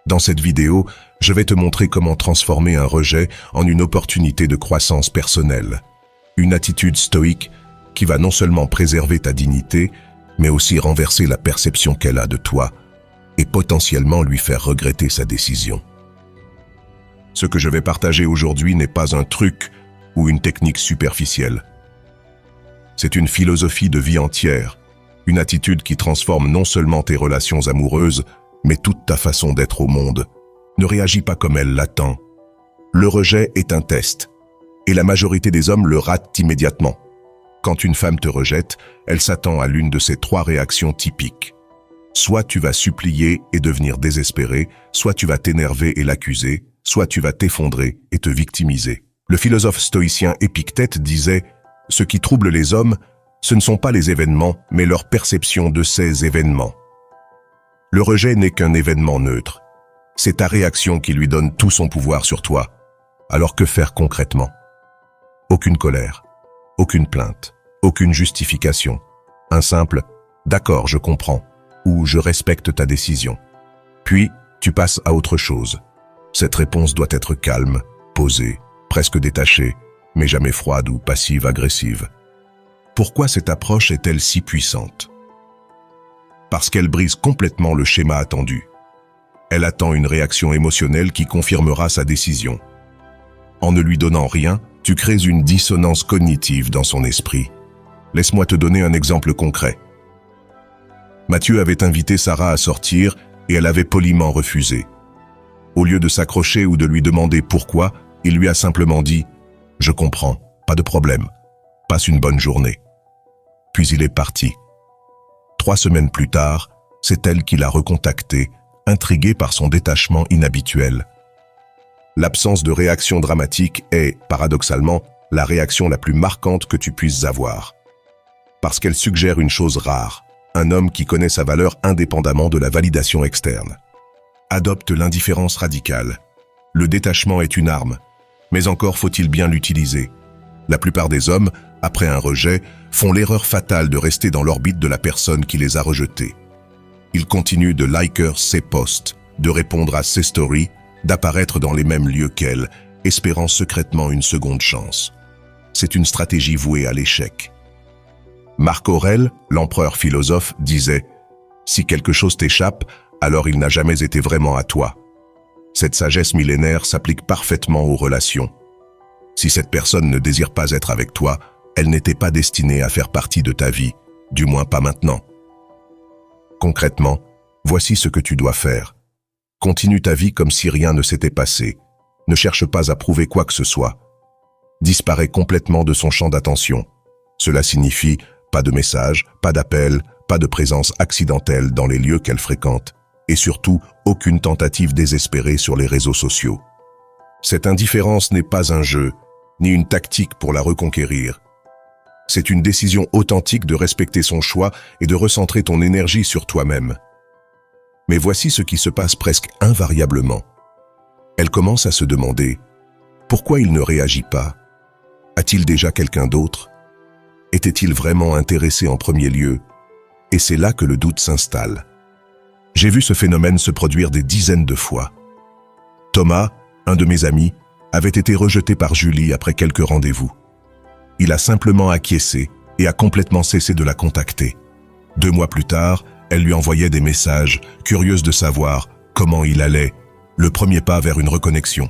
Dans cette vidéo, je vais te montrer comment transformer un rejet en une opportunité de croissance personnelle. Une attitude stoïque qui va non seulement préserver ta dignité, mais aussi renverser la perception qu'elle a de toi et potentiellement lui faire regretter sa décision. Ce que je vais partager aujourd'hui n'est pas un truc ou une technique superficielle. C'est une philosophie de vie entière, une attitude qui transforme non seulement tes relations amoureuses, mais toute ta façon d'être au monde. Ne réagis pas comme elle l'attend. Le rejet est un test, et la majorité des hommes le ratent immédiatement. Quand une femme te rejette, elle s'attend à l'une de ces 3 réactions typiques. Soit tu vas supplier et devenir désespéré, soit tu vas t'énerver et l'accuser, soit tu vas t'effondrer et te victimiser. Le philosophe stoïcien Épictète disait « Ce qui trouble les hommes, ce ne sont pas les événements, mais leur perception de ces événements. » Le rejet n'est qu'un événement neutre. C'est ta réaction qui lui donne tout son pouvoir sur toi. Alors que faire concrètement? Aucune colère, aucune plainte, aucune justification. Un simple « d'accord, je comprends » ou « je respecte ta décision ». Puis, tu passes à autre chose. Cette réponse doit être calme, posée, presque détachée, mais jamais froide ou passive-agressive. Pourquoi cette approche est-elle si puissante? Parce qu'elle brise complètement le schéma attendu. Elle attend une réaction émotionnelle qui confirmera sa décision. En ne lui donnant rien, tu crées une dissonance cognitive dans son esprit. Laisse-moi te donner un exemple concret. Mathieu avait invité Sarah à sortir et elle avait poliment refusé. Au lieu de s'accrocher ou de lui demander pourquoi, il lui a simplement dit « Je comprends, pas de problème, passe une bonne journée ». Puis il est parti. 3 semaines plus tard, c'est elle qui l'a recontacté, intriguée par son détachement inhabituel. L'absence de réaction dramatique est, paradoxalement, la réaction la plus marquante que tu puisses avoir. Parce qu'elle suggère une chose rare, un homme qui connaît sa valeur indépendamment de la validation externe. Adopte l'indifférence radicale. Le détachement est une arme, mais encore faut-il bien l'utiliser. La plupart des hommes, après un rejet, font l'erreur fatale de rester dans l'orbite de la personne qui les a rejetés. Ils continuent de liker ses posts, de répondre à ses stories, d'apparaître dans les mêmes lieux qu'elle, espérant secrètement une seconde chance. C'est une stratégie vouée à l'échec. Marc Aurèle, l'empereur philosophe, disait « Si quelque chose t'échappe, alors il n'a jamais été vraiment à toi. » Cette sagesse millénaire s'applique parfaitement aux relations. Si cette personne ne désire pas être avec toi, elle n'était pas destinée à faire partie de ta vie, du moins pas maintenant. Concrètement, voici ce que tu dois faire. Continue ta vie comme si rien ne s'était passé. Ne cherche pas à prouver quoi que ce soit. Disparais complètement de son champ d'attention. Cela signifie pas de messages, pas d'appels, pas de présence accidentelle dans les lieux qu'elle fréquente, et surtout aucune tentative désespérée sur les réseaux sociaux. Cette indifférence n'est pas un jeu, ni une tactique pour la reconquérir. C'est une décision authentique de respecter son choix et de recentrer ton énergie sur toi-même. Mais voici ce qui se passe presque invariablement. Elle commence à se demander « Pourquoi il ne réagit pas? A-t-il déjà quelqu'un d'autre? Était-il vraiment intéressé en premier lieu ?» Et c'est là que le doute s'installe. J'ai vu ce phénomène se produire des dizaines de fois. Thomas, un de mes amis, avait été rejeté par Julie après quelques rendez-vous. Il a simplement acquiescé et a complètement cessé de la contacter. 2 mois plus tard, elle lui envoyait des messages, curieuse de savoir comment il allait, le premier pas vers une reconnexion.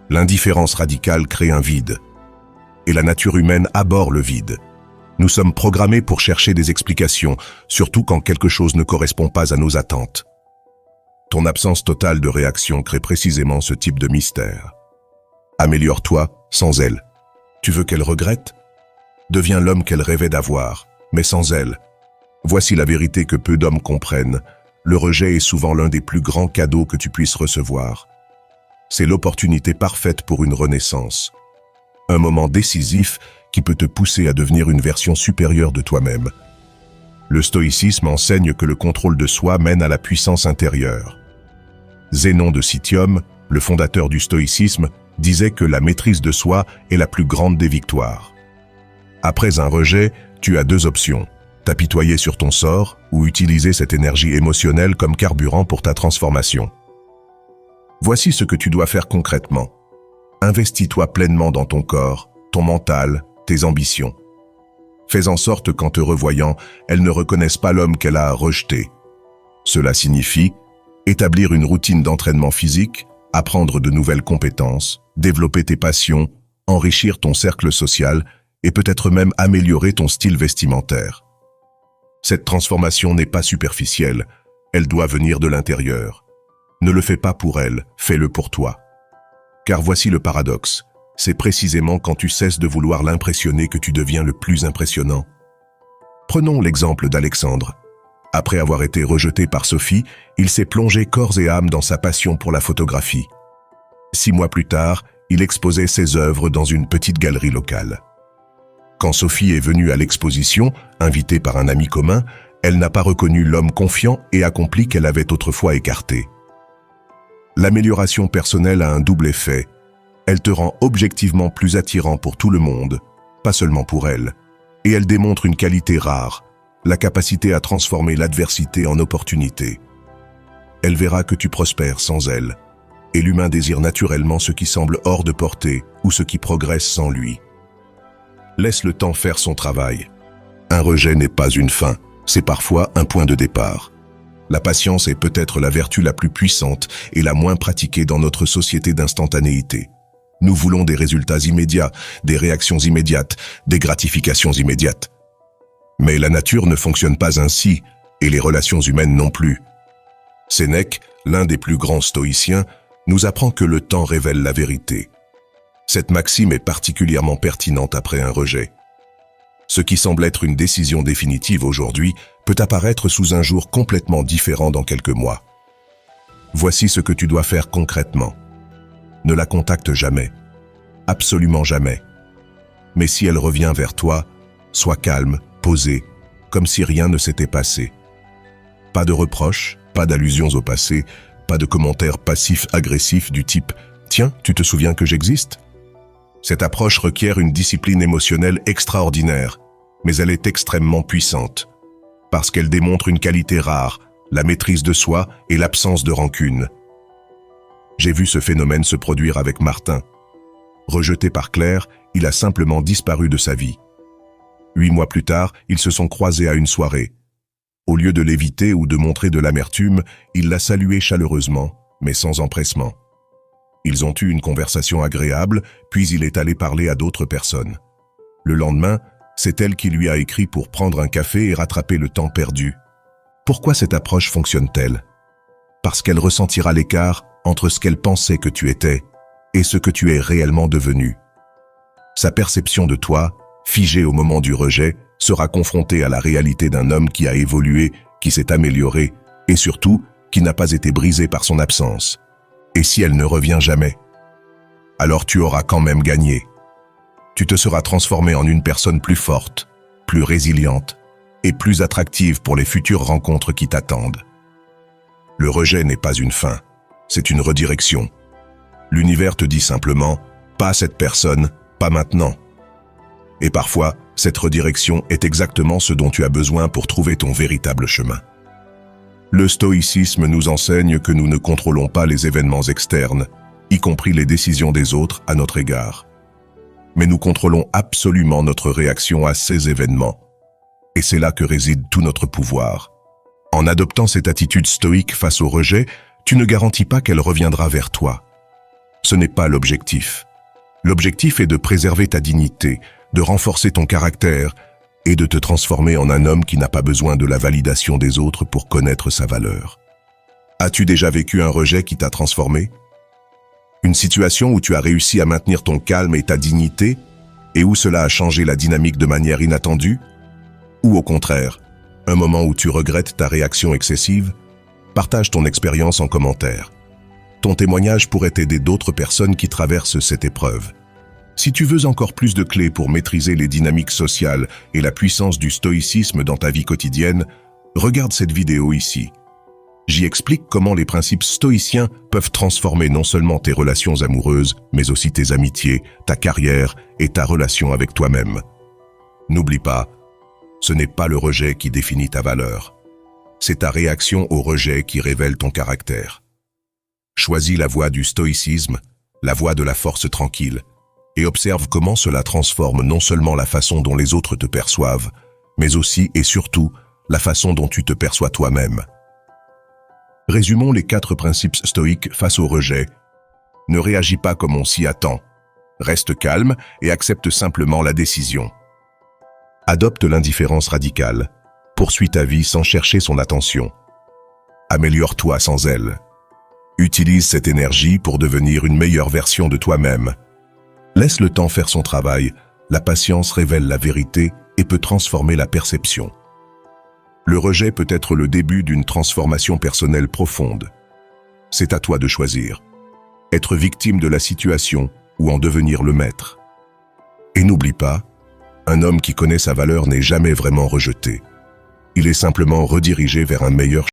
L'indifférence radicale crée un vide. Et la nature humaine abhorre le vide. Nous sommes programmés pour chercher des explications, surtout quand quelque chose ne correspond pas à nos attentes. Ton absence totale de réaction crée précisément ce type de mystère. Améliore-toi sans elle. Tu veux qu'elle regrette? Deviens l'homme qu'elle rêvait d'avoir, mais sans elle. Voici la vérité que peu d'hommes comprennent. Le rejet est souvent l'un des plus grands cadeaux que tu puisses recevoir. C'est l'opportunité parfaite pour une renaissance. Un moment décisif qui peut te pousser à devenir une version supérieure de toi-même. Le stoïcisme enseigne que le contrôle de soi mène à la puissance intérieure. Zénon de Citium, le fondateur du stoïcisme, disait que la maîtrise de soi est la plus grande des victoires. Après un rejet, tu as 2 options, t'apitoyer sur ton sort ou utiliser cette énergie émotionnelle comme carburant pour ta transformation. Voici ce que tu dois faire concrètement. Investis-toi pleinement dans ton corps, ton mental, tes ambitions. Fais en sorte qu'en te revoyant, elles ne reconnaissent pas l'homme qu'elle a rejeté. Cela signifie établir une routine d'entraînement physique, apprendre de nouvelles compétences, développer tes passions, enrichir ton cercle social et peut-être même améliorer ton style vestimentaire. Cette transformation n'est pas superficielle, elle doit venir de l'intérieur. Ne le fais pas pour elle, fais-le pour toi. Car voici le paradoxe, c'est précisément quand tu cesses de vouloir l'impressionner que tu deviens le plus impressionnant. Prenons l'exemple d'Alexandre. Après avoir été rejeté par Sophie, il s'est plongé corps et âme dans sa passion pour la photographie. 6 mois plus tard, il exposait ses œuvres dans une petite galerie locale. Quand Sophie est venue à l'exposition, invitée par un ami commun, elle n'a pas reconnu l'homme confiant et accompli qu'elle avait autrefois écarté. L'amélioration personnelle a un double effet. Elle te rend objectivement plus attirant pour tout le monde, pas seulement pour elle, et elle démontre une qualité rare, la capacité à transformer l'adversité en opportunité. Elle verra que tu prospères sans elle, et l'humain désire naturellement ce qui semble hors de portée ou ce qui progresse sans lui. Laisse le temps faire son travail. Un rejet n'est pas une fin, c'est parfois un point de départ. La patience est peut-être la vertu la plus puissante et la moins pratiquée dans notre société d'instantanéité. Nous voulons des résultats immédiats, des réactions immédiates, des gratifications immédiates. Mais la nature ne fonctionne pas ainsi, et les relations humaines non plus. Sénèque, l'un des plus grands stoïciens, nous apprend que le temps révèle la vérité. Cette maxime est particulièrement pertinente après un rejet. Ce qui semble être une décision définitive aujourd'hui peut apparaître sous un jour complètement différent dans quelques mois. Voici ce que tu dois faire concrètement. Ne la contacte jamais. Absolument jamais. Mais si elle revient vers toi, sois calme, posé, comme si rien ne s'était passé. Pas de reproches, pas d'allusions au passé, pas de commentaires passifs-agressifs du type « Tiens, tu te souviens que j'existe ?» Cette approche requiert une discipline émotionnelle extraordinaire, mais elle est extrêmement puissante, parce qu'elle démontre une qualité rare, la maîtrise de soi et l'absence de rancune. J'ai vu ce phénomène se produire avec Martin. Rejeté par Claire, il a simplement disparu de sa vie. 8 mois plus tard, ils se sont croisés à une soirée. Au lieu de l'éviter ou de montrer de l'amertume, il l'a salué chaleureusement, mais sans empressement. Ils ont eu une conversation agréable, puis il est allé parler à d'autres personnes. Le lendemain, c'est elle qui lui a écrit pour prendre un café et rattraper le temps perdu. Pourquoi cette approche fonctionne-t-elle? Parce qu'elle ressentira l'écart entre ce qu'elle pensait que tu étais et ce que tu es réellement devenu. Sa perception de toi, figée au moment du rejet, sera confrontée à la réalité d'un homme qui a évolué, qui s'est amélioré et surtout qui n'a pas été brisé par son absence. Et si elle ne revient jamais, alors tu auras quand même gagné. Tu te seras transformé en une personne plus forte, plus résiliente et plus attractive pour les futures rencontres qui t'attendent. Le rejet n'est pas une fin, c'est une redirection. L'univers te dit simplement « pas cette personne, pas maintenant ». Et parfois, cette redirection est exactement ce dont tu as besoin pour trouver ton véritable chemin. Le stoïcisme nous enseigne que nous ne contrôlons pas les événements externes, y compris les décisions des autres à notre égard. Mais nous contrôlons absolument notre réaction à ces événements. Et c'est là que réside tout notre pouvoir. En adoptant cette attitude stoïque face au rejet, tu ne garantis pas qu'elle reviendra vers toi. Ce n'est pas l'objectif. L'objectif est de préserver ta dignité, de renforcer ton caractère et de te transformer en un homme qui n'a pas besoin de la validation des autres pour connaître sa valeur. As-tu déjà vécu un rejet qui t'a transformé? Une situation où tu as réussi à maintenir ton calme et ta dignité et où cela a changé la dynamique de manière inattendue? Ou au contraire, un moment où tu regrettes ta réaction excessive? Partage ton expérience en commentaire. Ton témoignage pourrait aider d'autres personnes qui traversent cette épreuve. Si tu veux encore plus de clés pour maîtriser les dynamiques sociales et la puissance du stoïcisme dans ta vie quotidienne, regarde cette vidéo ici. J'y explique comment les principes stoïciens peuvent transformer non seulement tes relations amoureuses, mais aussi tes amitiés, ta carrière et ta relation avec toi-même. N'oublie pas, ce n'est pas le rejet qui définit ta valeur. C'est ta réaction au rejet qui révèle ton caractère. Choisis la voie du stoïcisme, la voie de la force tranquille, et observe comment cela transforme non seulement la façon dont les autres te perçoivent, mais aussi et surtout la façon dont tu te perçois toi-même. Résumons les 4 principes stoïques face au rejet. Ne réagis pas comme on s'y attend. Reste calme et accepte simplement la décision. Adopte l'indifférence radicale. Poursuis ta vie sans chercher son attention. Améliore-toi sans elle. Utilise cette énergie pour devenir une meilleure version de toi-même. Laisse le temps faire son travail. La patience révèle la vérité et peut transformer la perception. Le rejet peut être le début d'une transformation personnelle profonde. C'est à toi de choisir. Être victime de la situation ou en devenir le maître. Et n'oublie pas, un homme qui connaît sa valeur n'est jamais vraiment rejeté. Il est simplement redirigé vers un meilleur